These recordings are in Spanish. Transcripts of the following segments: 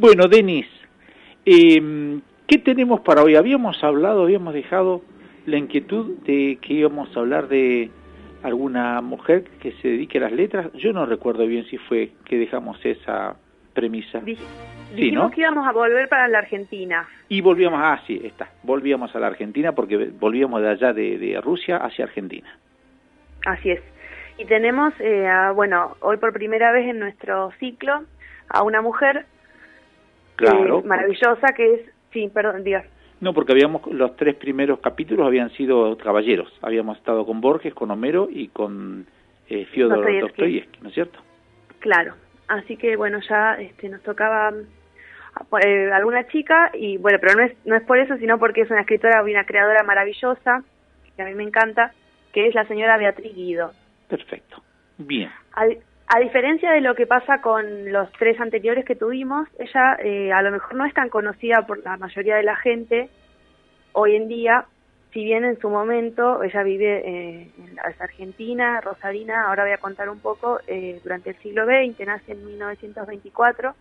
Bueno, Denis, ¿qué tenemos para hoy? Habíamos dejado la inquietud de que íbamos a hablar de alguna mujer que se dedique a las letras. Yo no recuerdo bien si fue que dejamos esa premisa. Dijimos, ¿no? Que íbamos a volver para la Argentina. Y volvíamos, volvíamos a la Argentina porque volvíamos de allá de Rusia hacia Argentina. Así es. Y tenemos, hoy por primera vez en nuestro ciclo, a una mujer maravillosa que es... Sí, perdón, diga. No, porque los 3 primeros capítulos habían sido caballeros. Habíamos estado con Borges, con Homero y con Fyodor Dostoyevsky, ¿no es cierto? Claro. Así que, ya nos tocaba alguna chica, y bueno, pero no es por eso, sino porque es una escritora y una creadora maravillosa, que a mí me encanta, que es la señora Beatriz Guido. Perfecto. Bien. A diferencia de lo que pasa con los 3 anteriores que tuvimos, ella a lo mejor no es tan conocida por la mayoría de la gente hoy en día, si bien en su momento ella vive en Argentina, rosarina. Ahora voy a contar un poco. Durante el siglo XX, nace en 1924,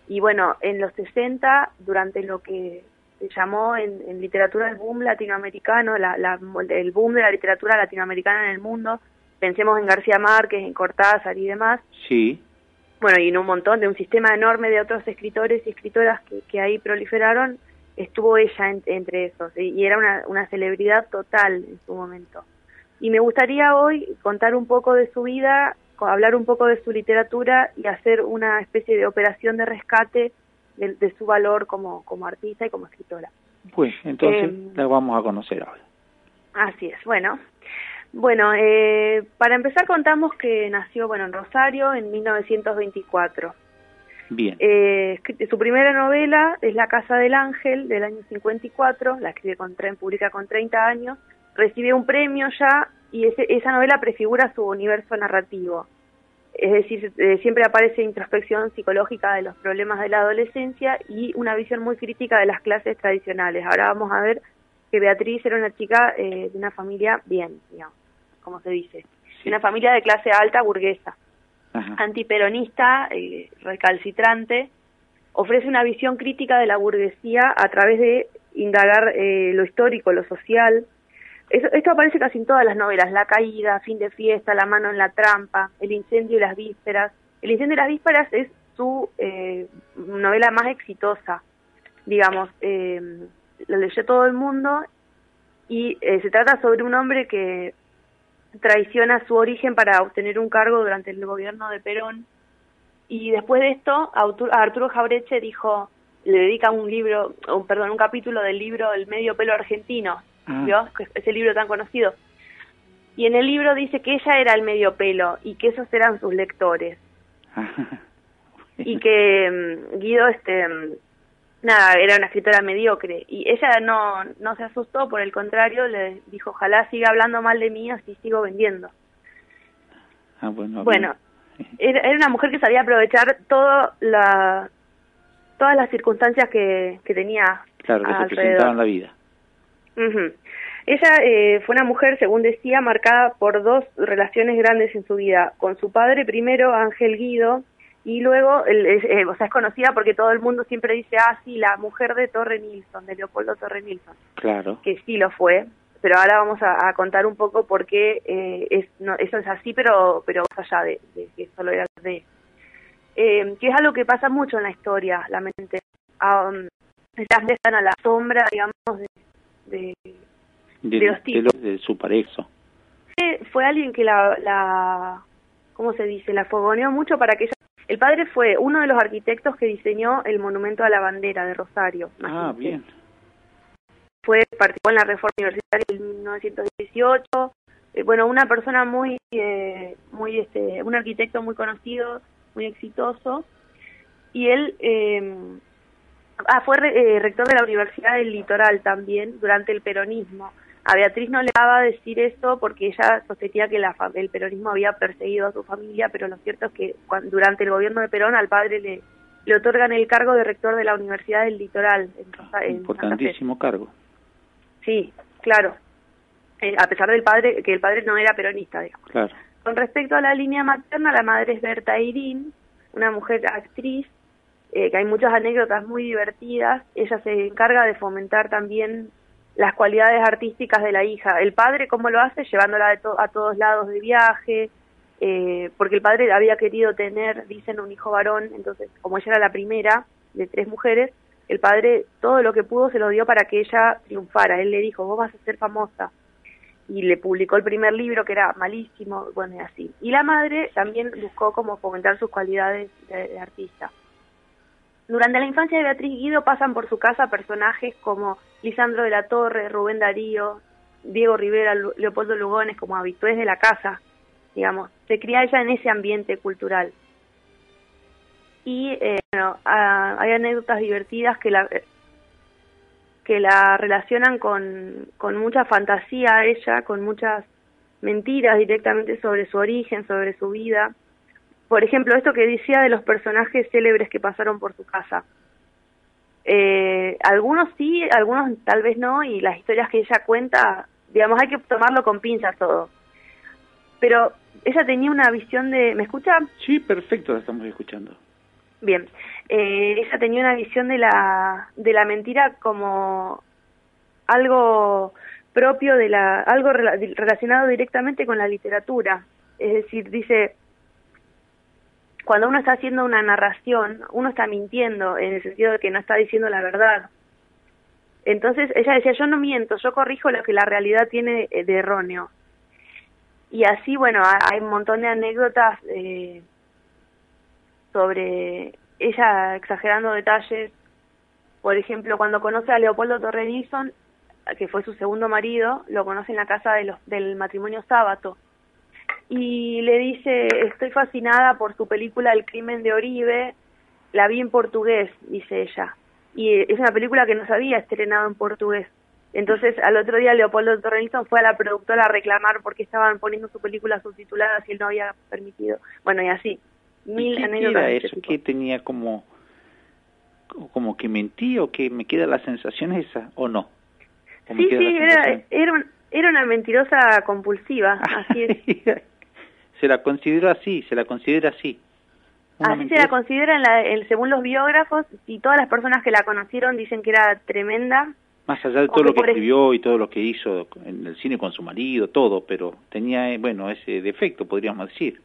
y bueno, en los 60, durante lo que se llamó en literatura el boom latinoamericano, el boom de la literatura latinoamericana en el mundo. Pensemos en García Márquez, en Cortázar y demás. Sí. Bueno, y en un sistema enorme de otros escritores y escritoras que ahí proliferaron, estuvo ella entre esos, y era una celebridad total en su momento. Y me gustaría hoy contar un poco de su vida, hablar un poco de su literatura y hacer una especie de operación de rescate de su valor como artista y como escritora. Pues entonces la vamos a conocer ahora. Así es, bueno, para empezar contamos que nació en Rosario en 1924. Bien. Su primera novela es La Casa del Ángel, del año 54, la escribe publica con 30 años, recibe un premio ya, y esa novela prefigura su universo narrativo. Es decir, siempre aparece introspección psicológica de los problemas de la adolescencia y una visión muy crítica de las clases tradicionales. Ahora vamos a ver que Beatriz era una chica de una familia bien, digamos, como se dice, sí. Una familia de clase alta burguesa. Ajá. Antiperonista, recalcitrante, ofrece una visión crítica de la burguesía a través de indagar lo histórico, lo social. Esto aparece casi en todas las novelas: La Caída, Fin de Fiesta, La Mano en la Trampa, El Incendio y las Vísperas. El Incendio y las Vísperas es su novela más exitosa, digamos, lo leyó todo el mundo, y se trata sobre un hombre que traiciona su origen para obtener un cargo durante el gobierno de Perón, y después de esto Arturo Jauretche le dedica un capítulo del libro El Medio Pelo Argentino, ¿vio? Ese libro tan conocido, y en el libro dice que ella era el medio pelo y que esos eran sus lectores. Y que Guido era una escritora mediocre, y ella no se asustó, por el contrario, le dijo: ojalá siga hablando mal de mí, así sigo vendiendo. Bueno, era una mujer que sabía aprovechar todas las circunstancias que tenía. Claro, que se presentaban en la vida. Uh-huh. Ella fue una mujer, según decía, marcada por 2 relaciones grandes en su vida, con su padre primero, Ángel Guido, y luego, es conocida porque todo el mundo siempre dice: sí, la mujer de Torre Nilsson, de Leopoldo Torre Nilsson. Claro. Que sí lo fue, pero ahora vamos a contar un poco por qué eso es así, pero más allá de que solo era de... que es algo que pasa mucho en la historia, la mente. Estas están a la sombra, digamos, de los tipos. De su pareja. Fue alguien que ¿cómo se dice? La fogoneó mucho para que ella... El padre fue uno de los arquitectos que diseñó el monumento a la bandera de Rosario. Imagínate. Bien. Participó en la reforma universitaria de 1918. Una persona un arquitecto muy conocido, muy exitoso. Y él fue rector de la Universidad del Litoral también durante el peronismo. A Beatriz no le daba decir esto porque ella sostenía que el peronismo había perseguido a su familia, pero lo cierto es que durante el gobierno de Perón al padre le otorgan el cargo de rector de la Universidad del Litoral. Importantísimo cargo. Sí, claro. A pesar del padre, que el padre no era peronista, digamos. Claro. Con respecto a la línea materna, la madre es Berta Irín, una mujer actriz, que hay muchas anécdotas muy divertidas. Ella se encarga de fomentar también las cualidades artísticas de la hija. El padre, ¿cómo lo hace? Llevándola a todos lados de viaje, porque el padre había querido tener, dicen, un hijo varón, entonces, como ella era la primera de 3 mujeres, el padre todo lo que pudo se lo dio para que ella triunfara. Él le dijo, vos vas a ser famosa. Y le publicó el primer libro, que era malísimo, bueno, y así. Y la madre también buscó como fomentar sus cualidades de artista. Durante la infancia de Beatriz Guido pasan por su casa personajes como Lisandro de la Torre, Rubén Darío, Diego Rivera, Leopoldo Lugones, como habitués de la casa, digamos. Se cría ella en ese ambiente cultural. Y bueno, hay anécdotas divertidas que la relacionan con mucha fantasía ella, con muchas mentiras directamente sobre su origen, sobre su vida. Por ejemplo, esto que decía de los personajes célebres que pasaron por su casa. Algunos sí, algunos tal vez no, y las historias que ella cuenta, digamos, hay que tomarlo con pinzas todo. Pero ella tenía una visión de... ¿Me escucha? Sí, perfecto, la estamos escuchando. Bien, ella tenía una visión de la mentira como algo propio de algo relacionado directamente con la literatura. Es decir, dice, cuando uno está haciendo una narración, uno está mintiendo en el sentido de que no está diciendo la verdad. Entonces ella decía, yo no miento, yo corrijo lo que la realidad tiene de erróneo. Y así, bueno, hay un montón de anécdotas sobre ella exagerando detalles. Por ejemplo, cuando conoce a Leopoldo Torre Nilsson, que fue su segundo marido, lo conoce en la casa del matrimonio Sábato, y le dice, estoy fascinada por su película El crimen de Oribe, la vi en portugués, dice ella, y es una película que no se había estrenado en portugués. Entonces, al otro día Leopoldo Torre Nilsson fue a la productora a reclamar porque estaban poniendo su película subtitulada si él no había permitido. Bueno, y así. Mil anécdotas. ¿Qué era eso? ¿Qué tenía como que mentía, o que me queda la sensación esa, o no? Sí, era una mentirosa compulsiva, así es. Se la considera así. Así se la considera según los biógrafos, y todas las personas que la conocieron dicen que era tremenda. Más allá de todo lo que escribió y todo lo que hizo en el cine con su marido, todo, pero tenía, bueno, ese defecto, podríamos decir.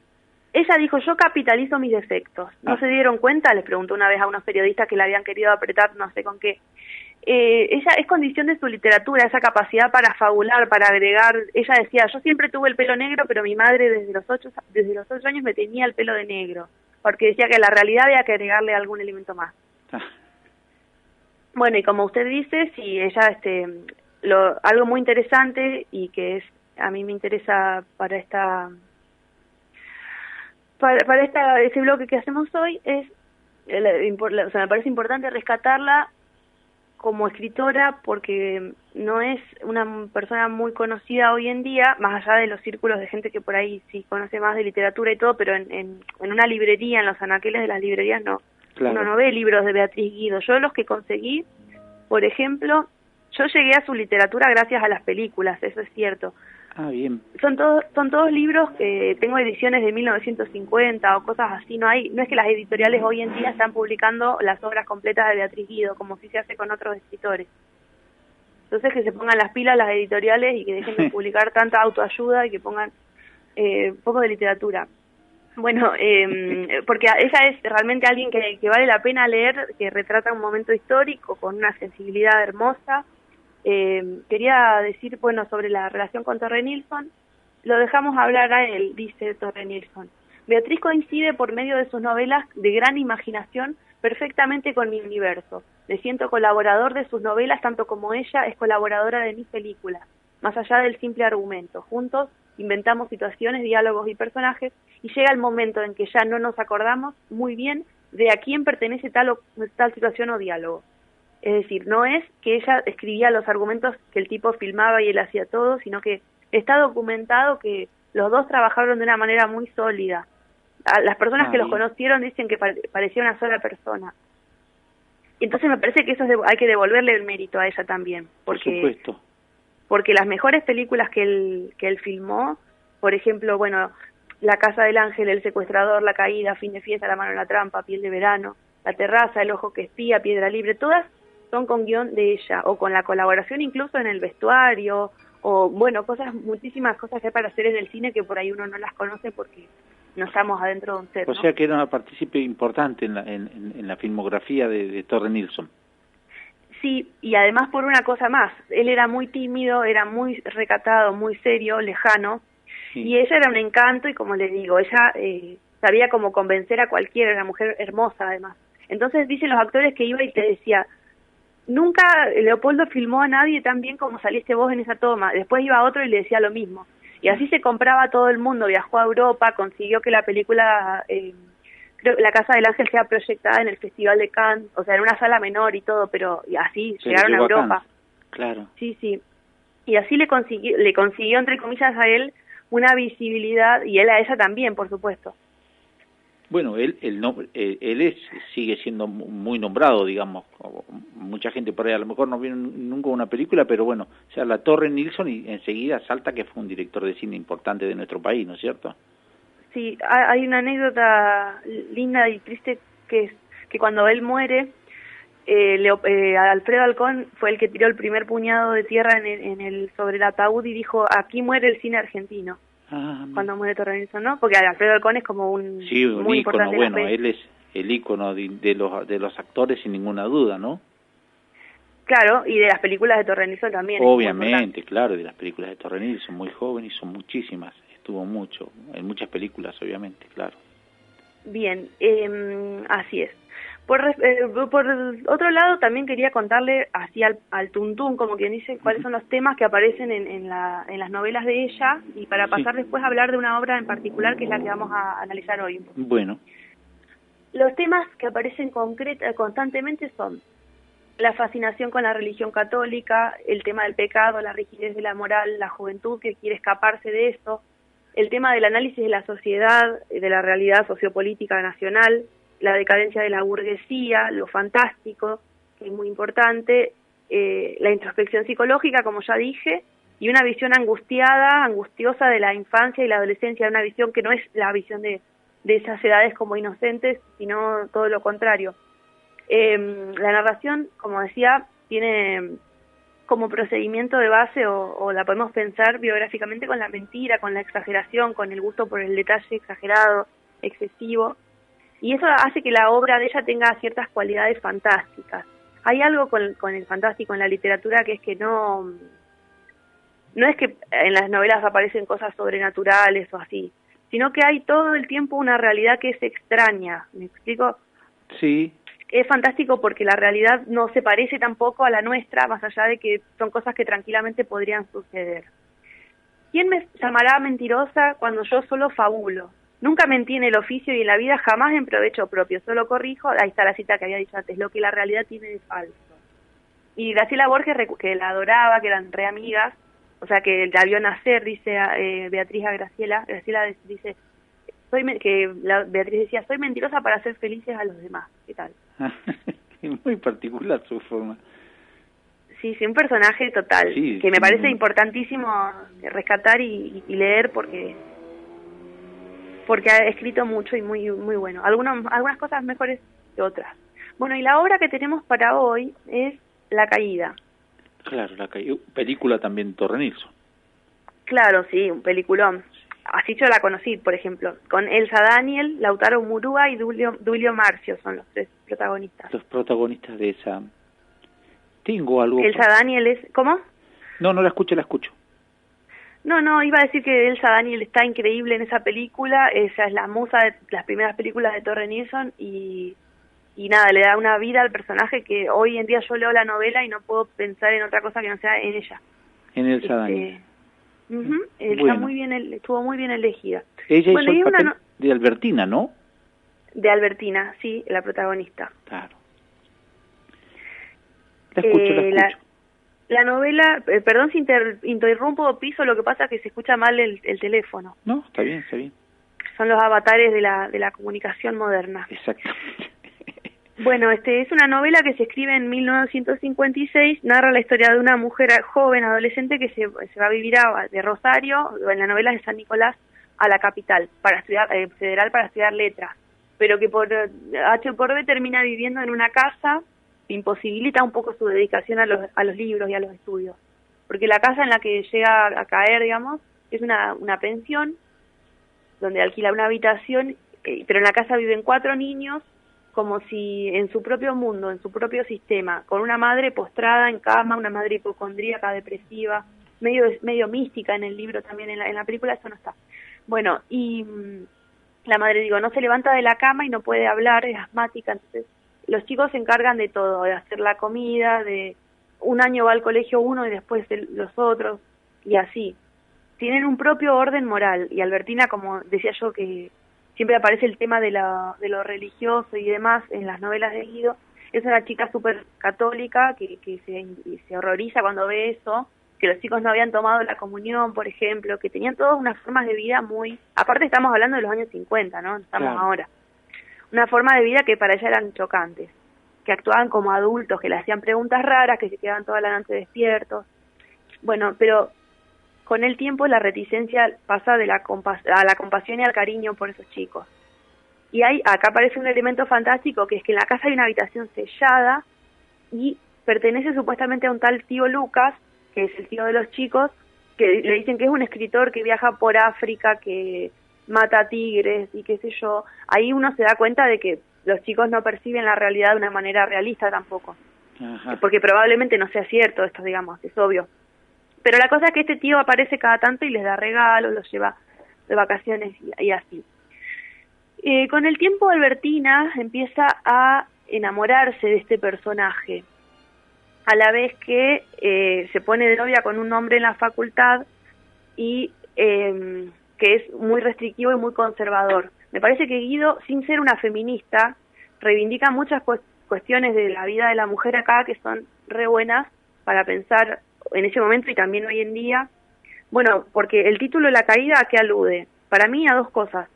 Ella dijo, yo capitalizo mis defectos. ¿No se dieron cuenta? Les preguntó una vez a unos periodistas que la habían querido apretar, no sé con qué. Ella es condición de su literatura, esa capacidad para fabular, para agregar. Ella decía, yo siempre tuve el pelo negro, pero mi madre desde los 8 años me tenía el pelo de negro, porque decía que a la realidad había que agregarle algún elemento más. Bueno, y como usted dice, sí, ella, algo muy interesante y que a mí me interesa para ese bloque que hacemos hoy es, me parece importante rescatarla como escritora, porque no es una persona muy conocida hoy en día, más allá de los círculos de gente que por ahí sí conoce más de literatura y todo, pero en una librería, en los anaqueles de las librerías no. Claro. Uno no ve libros de Beatriz Guido. Yo los que conseguí, por ejemplo, yo llegué a su literatura gracias a las películas, eso es cierto. Ah, bien. Son todos libros que tengo ediciones de 1950 o cosas así. No es que las editoriales hoy en día están publicando las obras completas de Beatriz Guido, como si se hace con otros escritores. Entonces que se pongan las pilas las editoriales y que dejen de publicar tanta autoayuda y que pongan poco de literatura. Bueno, porque ella es realmente alguien que vale la pena leer, que retrata un momento histórico con una sensibilidad hermosa. Quería decir, bueno, sobre la relación con Torre Nilsson, lo dejamos hablar a él, dice Torre Nilsson. Beatriz coincide por medio de sus novelas de gran imaginación perfectamente con mi universo. Me siento colaborador de sus novelas tanto como ella es colaboradora de mis películas, más allá del simple argumento. Juntos inventamos situaciones, diálogos y personajes, y llega el momento en que ya no nos acordamos muy bien de a quién pertenece tal situación o diálogo. Es decir, no es que ella escribía los argumentos que el tipo filmaba y él hacía todo, sino que está documentado que los dos trabajaron de una manera muy sólida. Las personas que los conocieron dicen que parecía una sola persona. Entonces me parece que eso hay que devolverle el mérito a ella también, porque, por supuesto. Porque las mejores películas que él filmó, por ejemplo, bueno, La Casa del Ángel, El Secuestrador, La Caída, Fin de Fiesta, La Mano en la Trampa, Piel de Verano, La terraza, El ojo que espía, Piedra libre, todas son con guión de ella, o con la colaboración incluso en el vestuario, o bueno, muchísimas cosas que hay para hacer en el cine que por ahí uno no las conoce porque no estamos adentro de un set, O ¿no? sea que era una partícipe importante en la filmografía de Torre Nilsson. Sí, y además por una cosa más, él era muy tímido, era muy recatado, muy serio, lejano, sí. Y ella era un encanto y como le digo, ella sabía cómo convencer a cualquiera, era una mujer hermosa además. Entonces dicen los actores que iba y te decía, nunca Leopoldo filmó a nadie tan bien como saliste vos en esa toma. Después iba otro y le decía lo mismo. Y así se compraba a todo el mundo, viajó a Europa, consiguió que la película, creo que La Casa del Ángel sea proyectada en el Festival de Cannes, o sea, en una sala menor y todo, pero y así se llegaron a Europa. Claro. Sí, sí. Y así le consiguió, entre comillas, a él una visibilidad, y él a ella también, por supuesto. Bueno, sigue siendo muy nombrado, digamos. Mucha gente por ahí a lo mejor no vio nunca una película, pero bueno, o sea, la Torre Nilsson y enseguida salta que fue un director de cine importante de nuestro país, ¿no es cierto? Sí, hay una anécdota linda y triste que es que cuando él muere, Alfredo Alcón fue el que tiró el primer puñado de tierra sobre el ataúd y dijo, aquí muere el cine argentino. Cuando muere Torre Nilsson, ¿no? Porque Alfredo Alcón es como un muy ícono, importante. Bueno, él es el ícono de los actores sin ninguna duda, ¿no? Claro, y de las películas de Torre Nilsson también. Obviamente, claro, de las películas de Torre Nilsson, muy joven y son muchísimas, estuvo mucho, en muchas películas, obviamente, claro. Bien, así es. Por otro lado, también quería contarle así al tuntún, como quien dice, cuáles son los temas que aparecen en las novelas de ella, y para pasar después a hablar de una obra en particular que es la que vamos a analizar hoy. Bueno. Los temas que aparecen constantemente son la fascinación con la religión católica, el tema del pecado, la rigidez de la moral, la juventud que quiere escaparse de eso, el tema del análisis de la sociedad, de la realidad sociopolítica nacional, la decadencia de la burguesía, lo fantástico, que es muy importante, la introspección psicológica, como ya dije, y una visión angustiosa de la infancia y la adolescencia, una visión que no es la visión de esas edades como inocentes, sino todo lo contrario. La narración, como decía, tiene como procedimiento de base, o la podemos pensar biográficamente con la mentira, con la exageración, con el gusto por el detalle exagerado, excesivo, y eso hace que la obra de ella tenga ciertas cualidades fantásticas. Hay algo con el fantástico en la literatura que es que no es que en las novelas aparecen cosas sobrenaturales o así, sino que hay todo el tiempo una realidad que es extraña. ¿Me explico? Sí. Es fantástico porque la realidad no se parece tampoco a la nuestra, más allá de que son cosas que tranquilamente podrían suceder. ¿Quién me llamará mentirosa cuando yo solo fabulo? Nunca mentí en el oficio y en la vida, jamás en provecho propio, solo corrijo, ahí está la cita que había dicho antes, lo que la realidad tiene de falso. Y Graciela Borges, que la adoraba, que eran re amigas, o sea, que la vio nacer, dice Beatriz a Graciela dice, Beatriz decía, soy mentirosa para hacer felices a los demás. ¿Qué tal? Es muy particular su forma. Sí, un personaje total, sí, que me parece importantísimo rescatar y leer porque ha escrito mucho y muy muy bueno. Algunas cosas mejores que otras. Bueno, y la obra que tenemos para hoy es La Caída. Claro, La Caída. Película también Torre Nilsson. Claro, sí, un peliculón. Así yo la conocí, por ejemplo, con Elsa Daniel, Lautaro Murúa y Duilio Marcio, son los tres protagonistas. Los protagonistas de esa... Tengo algo... Elsa Daniel es... ¿Cómo? No, la escucho. No, iba a decir que Elsa Daniel está increíble en esa película, ella es la musa de las primeras películas de Torre Nilsson y nada, le da una vida al personaje que hoy en día yo leo la novela y no puedo pensar en otra cosa que no sea en ella. En Elsa Daniel. Está muy bien, estuvo muy bien elegida. Ella hizo el papel de Albertina, ¿no? De Albertina, sí, la protagonista. Claro. La escucho. La novela, perdón si interrumpo o piso, lo que pasa es que se escucha mal el teléfono. No, está bien. Son los avatares de la comunicación moderna. Exactamente. Bueno, es una novela que se escribe en 1956, narra la historia de una mujer joven, adolescente, que se va a vivir de Rosario, en la novela de San Nicolás, a la capital, para estudiar federal, para estudiar letras. pero que por H o por B termina viviendo en una casa que imposibilita un poco su dedicación a los libros y a los estudios. Porque la casa en la que llega a caer, digamos, es una pensión donde alquila una habitación, pero en la casa viven 4 niños, como si en su propio mundo, en su propio sistema, con una madre postrada en cama, una madre hipocondríaca, depresiva, medio mística en el libro también, en la película eso no está. Bueno, y la madre, digo, no se levanta de la cama y no puede hablar, es asmática, entonces los chicos se encargan de todo, de hacer la comida, de un año va al colegio uno y después los otros, y así. Tienen un propio orden moral, y Albertina, como decía yo, que siempre aparece el tema de lo religioso y demás en las novelas de Guido, es una chica súper católica que se horroriza cuando ve eso, que los chicos no habían tomado la comunión, por ejemplo, que tenían todas unas formas de vida muy... Aparte estamos hablando de los años 50, ¿no? Estamos claro. ahora. Una forma de vida que para ella eran chocantes, que actuaban como adultos, que le hacían preguntas raras, que se quedaban toda la noche despiertos. Bueno, pero con el tiempo la reticencia pasa a la compasión y al cariño por esos chicos. Y acá aparece un elemento fantástico, que es que en la casa hay una habitación sellada y pertenece supuestamente a un tal tío Lucas, que es el tío de los chicos, que le dicen que es un escritor que viaja por África, que mata tigres y qué sé yo. Ahí uno se da cuenta de que los chicos no perciben la realidad de una manera realista tampoco. Ajá. Porque probablemente no sea cierto esto, digamos, es obvio. Pero la cosa es que este tío aparece cada tanto y les da regalos, los lleva de vacaciones y así. Con el tiempo Albertina empieza a enamorarse de este personaje, a la vez que se pone de novia con un hombre en la facultad y que es muy restrictivo y muy conservador. Me parece que Guido, sin ser una feminista, reivindica muchas cuestiones de la vida de la mujer acá que son re buenas para pensar en ese momento y también hoy en día. Bueno, porque el título La caída, ¿a qué alude? Para mí a 2 cosas.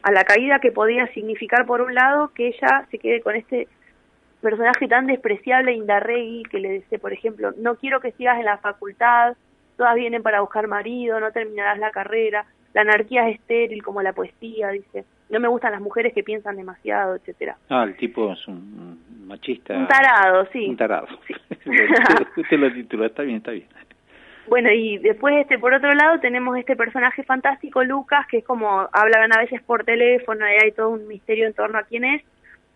A la caída, que podía significar, por un lado, que ella se quede con este personaje tan despreciable, Indarregui, que le dice, por ejemplo, no quiero que sigas en la facultad, todas vienen para buscar marido, no terminarás la carrera, la anarquía es estéril como la poesía, dice, no me gustan las mujeres que piensan demasiado, etcétera. El tipo es un machista. Un tarado, sí. Un tarado. Sí. Usted lo titula, está bien, está bien. Bueno, y después, por otro lado, tenemos este personaje fantástico, Lucas, que es como, hablan a veces por teléfono, y hay todo un misterio en torno a quién es,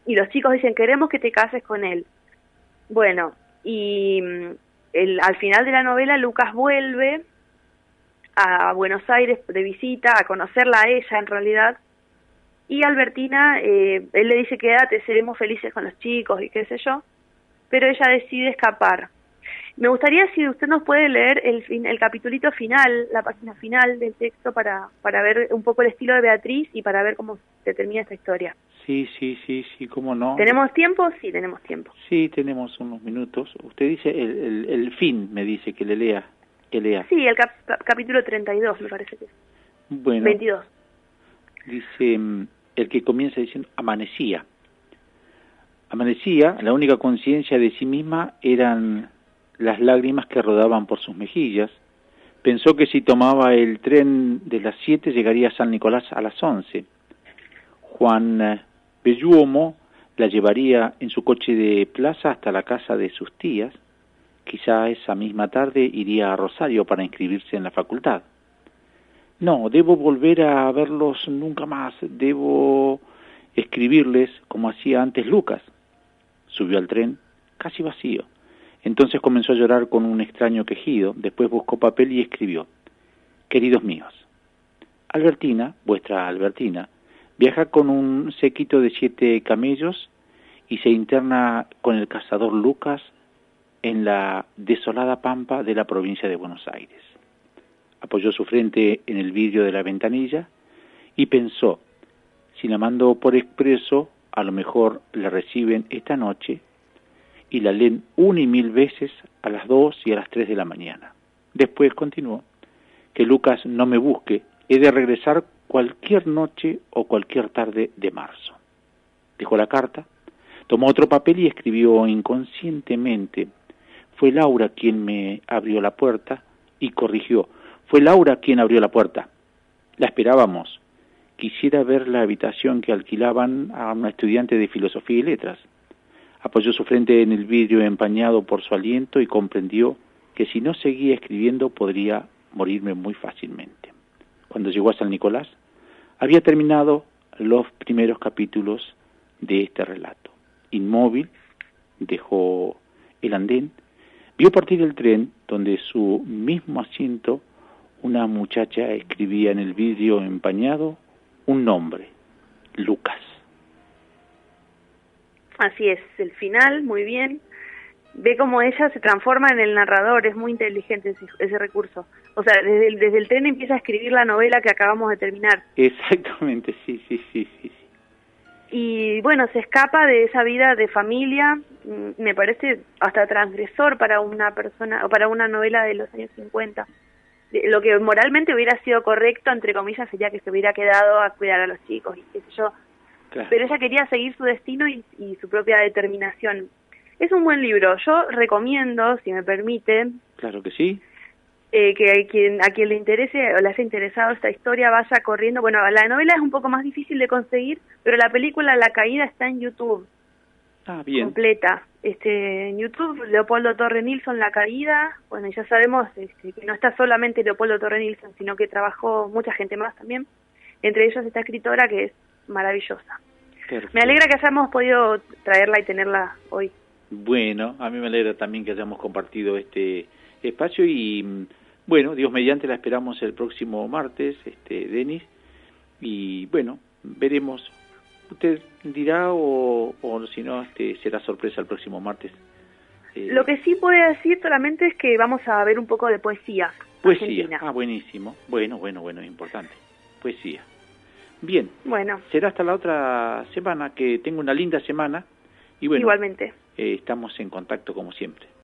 y los chicos dicen, queremos que te cases con él. Bueno, y al final de la novela, Lucas vuelve a Buenos Aires de visita, a conocerla a ella en realidad, y Albertina, él le dice, quédate, seremos felices con los chicos, y qué sé yo, pero ella decide escapar. Me gustaría si usted nos puede leer el capitulito final, la página final del texto para ver un poco el estilo de Beatriz y para ver cómo se termina esta historia. Sí, cómo no. ¿Tenemos tiempo? Sí, tenemos tiempo. Sí, tenemos unos minutos. Usted dice el fin, me dice que lea. Sí, el capítulo 32, me parece que es. Bueno. 22. Dice, el que comienza diciendo, amanecía. Amanecía, la única conciencia de sí misma eran las lágrimas que rodaban por sus mejillas. Pensó que si tomaba el tren de las 7 llegaría a San Nicolás a las 11. Juan Belluomo la llevaría en su coche de plaza hasta la casa de sus tías. Quizá esa misma tarde iría a Rosario para inscribirse en la facultad. No, debo volver a verlos nunca más. Debo escribirles como hacía antes Lucas. Subió al tren, casi vacío. Entonces comenzó a llorar con un extraño quejido. Después buscó papel y escribió: queridos míos, Albertina, vuestra Albertina, viaja con un séquito de 7 camellos y se interna con el cazador Lucas en la desolada pampa de la provincia de Buenos Aires. Apoyó su frente en el vidrio de la ventanilla y pensó, si la mando por expreso, a lo mejor la reciben esta noche y la leen 1 y 1000 veces a las 2 y a las 3 de la mañana. Después continuó, que Lucas no me busque, he de regresar cualquier noche o cualquier tarde de marzo. Dejó la carta, tomó otro papel y escribió inconscientemente, fue Laura quien me abrió la puerta, y corrigió, fue Laura quien abrió la puerta. La esperábamos. quisiera ver la habitación que alquilaban a una estudiante de filosofía y letras. Apoyó su frente en el vidrio empañado por su aliento y comprendió que si no seguía escribiendo podría morirme muy fácilmente. Cuando llegó a San Nicolás, había terminado los primeros capítulos de este relato. Inmóvil, dejó el andén, vio partir el tren donde su mismo asiento una muchacha escribía en el vidrio empañado un nombre, Lucas. Así es, el final, muy bien. Ve cómo ella se transforma en el narrador, es muy inteligente ese recurso. O sea, desde el tren empieza a escribir la novela que acabamos de terminar. Exactamente, sí. Y bueno, se escapa de esa vida de familia, me parece hasta transgresor para una persona, o para una novela de los años 50. Lo que moralmente hubiera sido correcto, entre comillas, sería que se hubiera quedado a cuidar a los chicos y qué sé yo. Claro. Pero ella quería seguir su destino y su propia determinación. Es un buen libro, yo recomiendo, si me permite, Claro que sí. Que a quien le interese o le haya interesado esta historia vaya corriendo. Bueno, la novela es un poco más difícil de conseguir, pero la película La Caída está en YouTube. Ah, bien. Completa. En YouTube, Leopoldo Torre Nilsson, La Caída. Bueno, ya sabemos que no está solamente Leopoldo Torre Nilsson, sino que trabajó mucha gente más también. Entre ellos esta escritora que es maravillosa. Perfecto. Me alegra que hayamos podido traerla y tenerla hoy. Bueno, a mí me alegra también que hayamos compartido este espacio y bueno, Dios mediante la esperamos el próximo martes, Denis, y bueno, veremos. Usted dirá o si no, será sorpresa el próximo martes. Lo que sí puedo decir solamente es que vamos a ver un poco de poesía. Poesía, argentina. Buenísimo. Bueno, es importante. Poesía. Bien. Bueno. Será hasta la otra semana, que tenga una linda semana. Y bueno, igualmente. Estamos en contacto como siempre.